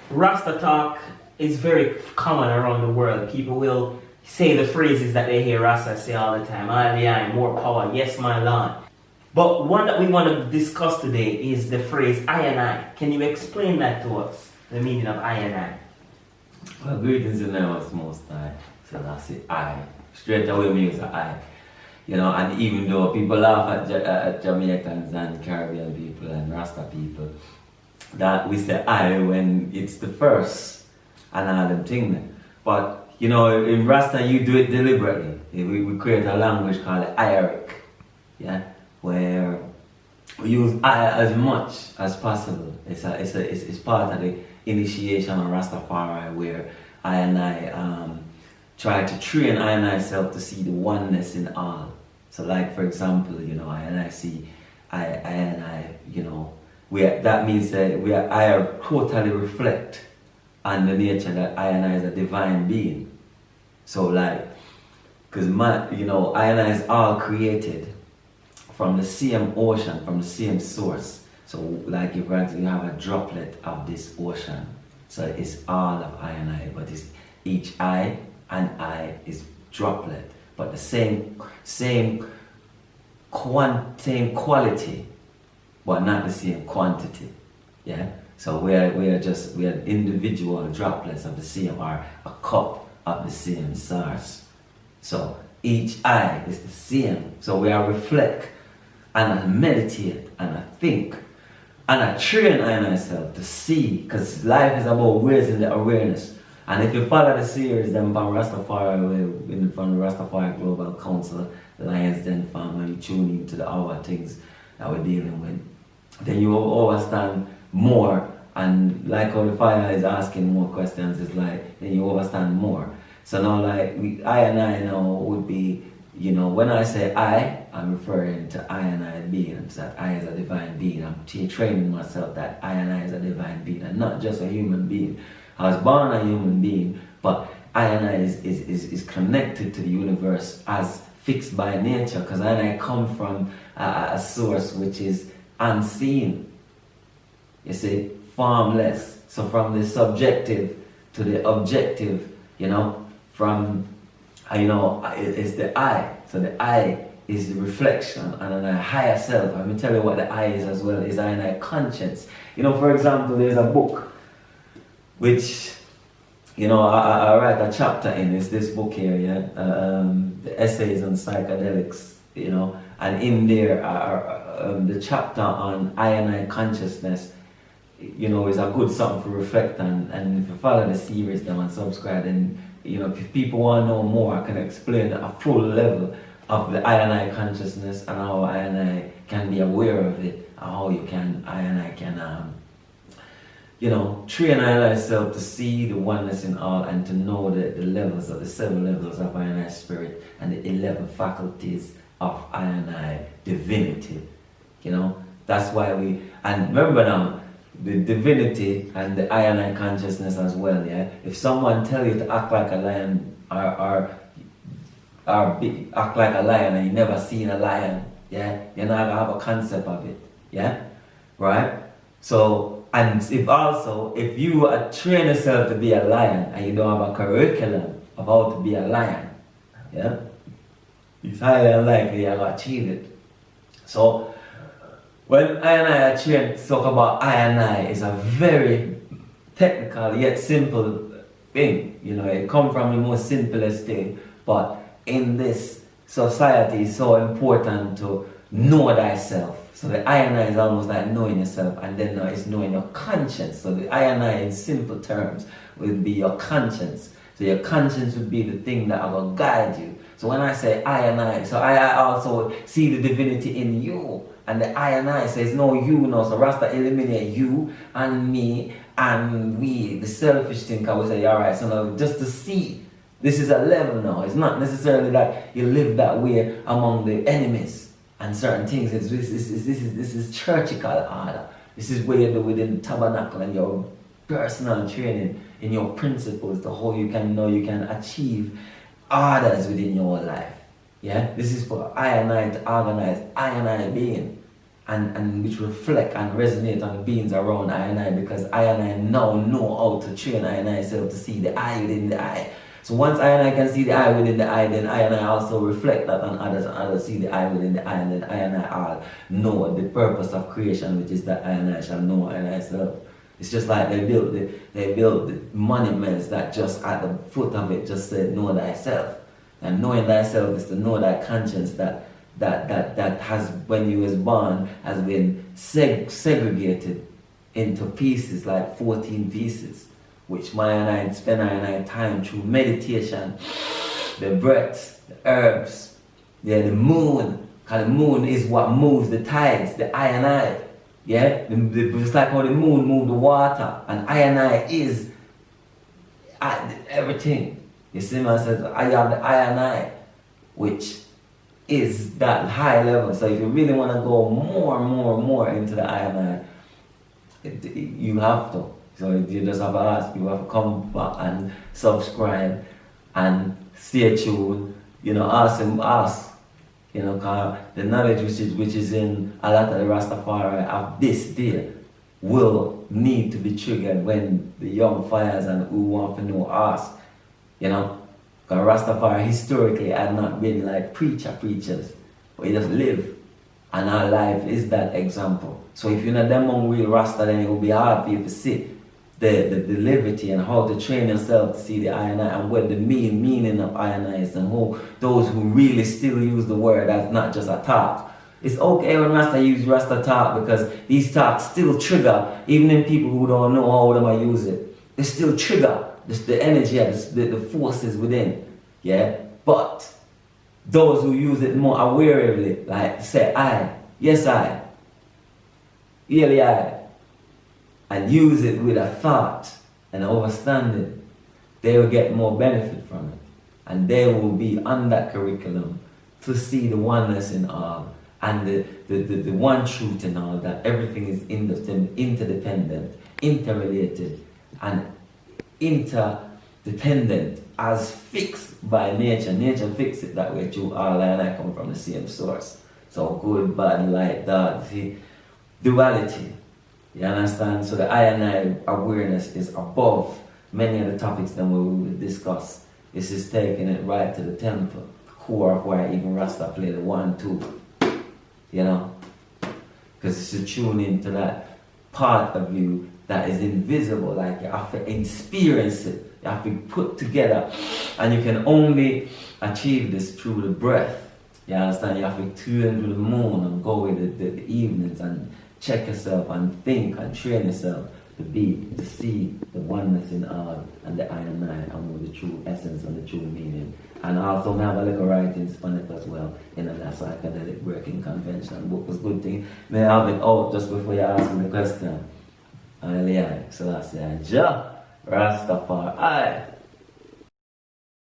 Rasta talk is very common around the world. People will say the phrases that they hear Rasta say all the time. IandI, more power, yes my Lord. But one that we want to discuss today is the phrase IandI. Can you explain that to us? The meaning of IandI. Well, greetings in the name of the Most High. So I say I. Straight away me use I. And even though people laugh at Jamaicans and Caribbean people and Rasta people, that we say I when it's the first and all them things. But in Rasta you do it deliberately. We create a language called IBaRaKa, yeah, where we use I as much as possible. It's part of the initiation of Rastafari, where IandI try to train IandI self to see the oneness in all. So, like for example, IandI see IandI, that means that I totally reflect on the nature that IandI is a divine being. So, like, because IandI is all created from the same ocean, from the same source. So, like if you have a droplet of this ocean, so it's all of IandI, but it's each I and I is droplet, but the same quality, but not the same quantity. Yeah. So we are individual droplets of the same, or a cup of the same source. So each I is the same. So we are reflect and I meditate and I think and I train myself to see, because life is about raising the awareness. And if you follow the series then from RasTafari, from the RasTafari Global Council, the Lions Den family, you tune into the hour things that we're dealing with, then you will understand more. And like how the fire is asking more questions, it's like then you understand more. So now like IandI now would be, when I say I'm referring to IandI beings, that I is a divine being. I'm training myself that IandI is a divine being and not just a human being. I was born a human being, but IandI is connected to the universe as fixed by nature, because IandI come from a source which is unseen. You see, formless. So from the subjective to the objective, from it's the I. So the I is the reflection and a higher self. I'm gonna tell you what the I is as well, is IandI conscience. For example, there's a book which I write a chapter in. It's this book here, yeah, the essays on psychedelics, and in there are the chapter on IandI consciousness, is a good something to reflect on. And if you follow the series now and subscribe, then if people want to know more, I can explain a full level of the IandI consciousness and how IandI can be aware of it, and how IandI can train IandI self to see the oneness in all and to know the levels of the 7 levels of IandI spirit and the 11 faculties of IandI divinity. That's why and remember now, the divinity and the IandI consciousness as well, yeah? If someone tell you to act like a lion or act like a lion and you never seen a lion, yeah? You're not gonna have a concept of it, yeah? Right? So, and if you train yourself to be a lion and you don't have a curriculum of how to be a lion, yeah? It's highly unlikely you're gonna achieve it. So, when IandI train talk about IandI is a very technical yet simple thing. It comes from the most simplest thing, but in this society it's so important to know thyself. So the IandI is almost like knowing yourself, and then now it's knowing your conscience. So the IandI in simple terms would be your conscience. So your conscience would be the thing that will guide you. So when I say IandI, so I also see the divinity in you. And the IandI says, no, you know. So Rasta eliminate you and me and we, the selfish thinker. We say, alright, so now just to see, this is a level now. It's not necessarily that you live that way among the enemies and certain things. This is churchical order. This is where you do within the tabernacle and your personal training in your principles, to how you can achieve orders within your life. Yeah, this is for IandI to organize IandI being. and which reflect and resonate on the beings around I and I, because I and I now know how to train I and I self to see the I within the I. So once I and I can see the I within the I, then I and I also reflect that on others, and others see the I within the I, and then I and I all know the purpose of creation, which is that I and I shall know I and I self. It's just like they built the monuments that just at the foot of it just said know thyself. And knowing thyself is to know that conscience that has, when you was born, has been segregated into pieces, like 14 pieces, which my and I spend I and I time through meditation, the breaths, the herbs, the moon, because the moon is what moves the tides, the I and I. Yeah, it's like how the moon moves the water, and I and I is everything. You see, man says, I am the I and I, which is that high level. So if you really want to go more into the I and I, you have to. So you just have to ask, you have to come back and subscribe and stay tuned. You know, ask. You know, cause the knowledge which is in a lot of the Rastafari of this day will need to be triggered when the young fires and who want to know ask. You know, because Rastafari historically had not been like preachers, but he just live, and our life is that example. So if you're not them among real Rasta, then it will be hard for you to see the livity and how to train yourself to see the I and I, and what the meaning of I and I is, and who those who really still use the word as not just a talk. It's okay when Rasta use Rasta talk, because these talks still trigger, even in people who don't know how them I use it. They still trigger the energy, the forces within. Yeah? But those who use it more awarely, like say I, yes I, really I, and use it with a thought and overstanding, they will get more benefit from it. And they will be on that curriculum to see the oneness in all, and the one truth in all, that everything is interdependent, interrelated, and interdependent as fixed by nature. Nature fixed it that way too. All I and I come from the same source. So good, bad, light, dark, see, duality. You understand? So the I and I awareness is above many of the topics that we will discuss. This is taking it right to the temple, the core of why even Rasta play the 1-2. You know? Because it's to tune into that part of you that is invisible. Like you have to experience it. You have to put together. And you can only achieve this through the breath. You understand? You have to tune into the moon and go with the evenings and check yourself and think and train yourself to see the oneness in all, and the I and I, and know the true essence and the true meaning. And also I have a little writing on it as well, in a psychedelic working convention. Book was good thing. May I have it out just before you ask me the question. IandI, so that's the Rastafari.